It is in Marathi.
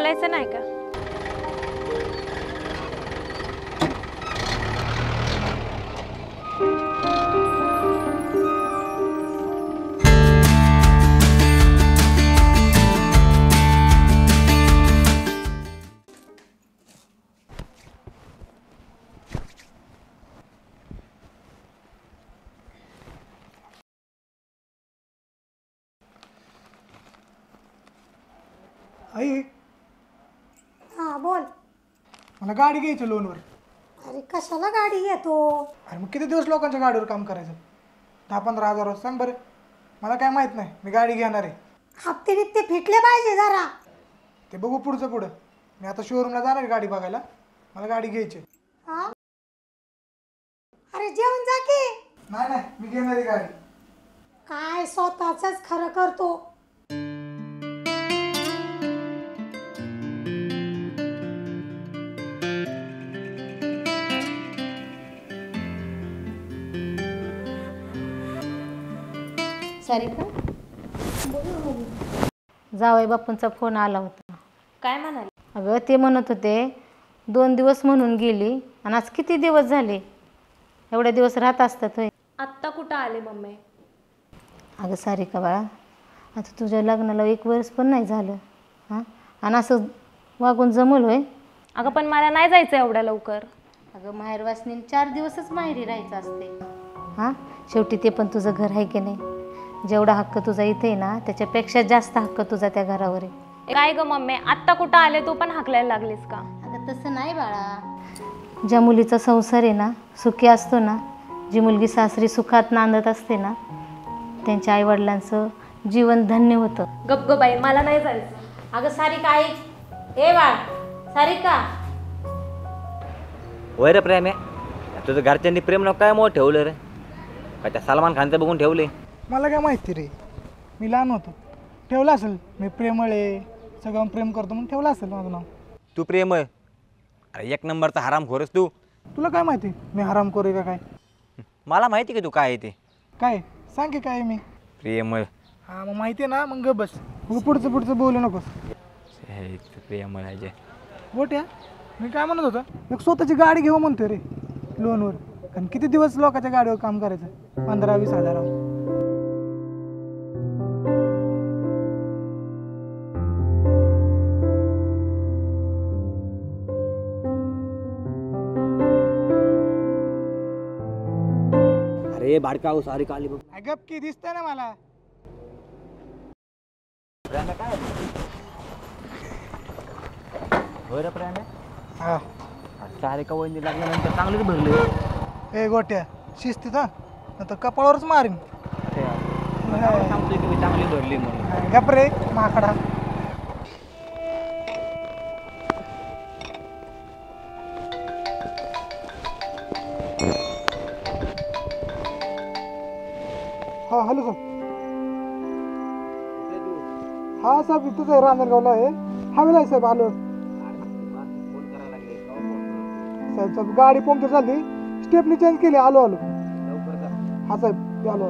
बोलायचं नाही का? आई, हा बोल. मला गाडी घ्यायची लोनवर. अरे कशाला गाडी घेतो? अरे मग किती दिवस लोकांच्या गाडीवर काम करायचं? 10-15 हजार सांग बरं. मला काय माहित नाही, मी गाडी घेणार आहे. हप्ते बिप्ते फिटले पाहिजे जरा. ते बघू पुढचं पुढं. मी आता शोरूमला जाणार आहे गाडी बघायला. मला गाडी घ्यायची. हा अरे जेवण जा की. नाही नाही, मी घेणार आहे गाडी. काय स्वतःच खरं करतो. सारिका, जावई बापूंचा फोन आला होता. काय म्हणाले? अगं ते म्हणत होते 2 दिवस म्हणून गेली आणि आज किती दिवस झाले, एवढे दिवस राहत असतात होय. आत्ता कुठं आले मम्मी? अगं सारिका बाळा, आता तुझ्या लग्नाला 1 वर्ष पण नाही झालं. हां, आणि असं वागून जमल होय? अगं पण मला नाही जायचं एवढ्या लवकर. अगं माहेर वासनीला 4 दिवसच माहेरी राहायचं असते. हां, शेवटी ते पण तुझं घर आहे की नाही. जेवढा हक्क तुझा इथे आहे ना, त्याच्यापेक्षा जास्त हक्क तुझा त्या घरावर आहे. काय ग मम्मी, आत्ता कुठं आले तू पण हाकलायला लागलीस का? अगं तसं नाही बाळा, ज्या मुलीचा संसार आहे ना सुखी असतो ना, जी मुलगी सासरी सुखात नांदत असते ना, त्यांच्या आईवडिलांचं जीवन धन्य होतं. गप ग बाई, मला नाही जायचं. अगं सारिका आई, ए बाळ सारिका. वय रे प्रेम आहे तुझं, घरच्यांनी प्रेम नको काय मोठ ठेवलं रे? काय त्या सलमान खानचं बघून ठेवले? मला काय माहिती रे, मी लहान होतो. ठेवलं असेल, मी प्रेमळ आहे, सगळं प्रेम करतो म्हणून ठेवलं असेल माझं नाव. तू प्रेम आहे? अरे 1 नंबरचा हरामखोरच तू. तुला काय माहिती मी हरामखोर आहे का काय? मला माहिती की तू काय आहे ते. काय सांग की काय मी? प्रेम आहे. हां मग माहिती आहे ना, मग गप बस. मग पुढचं बोलू नकोस. प्रेम आहे. गोट्या, मी काय म्हणत होतो, एक स्वतःची गाडी घेऊ म्हणतोय रे लोनवर. आणि किती दिवस लोकांच्या गाडीवर काम करायचं? 15-20 हजारावर. अरे भाडकाऊ सारी काली बघ. गप की दिसतंय ना मला. होय रे प्रेम आहे. हा सारे का वहिनी लागल्यानंतर चांगलेच भरले. ए गोट्या, शिस्तीत हा, नंतर कपाळावरच मारीन. सांगतोय की मी चांगली भरली म्हणून. गप रे माकडा. हा हॅलो सर. हा साहेब, इथंच आहे, रांजणगावला आहे. हवेला आहे साहेब, आलो साहेब. गाडी पंक्चर झाली, स्टेपनी चेंज केली, आलो. हा साहेब, आलो.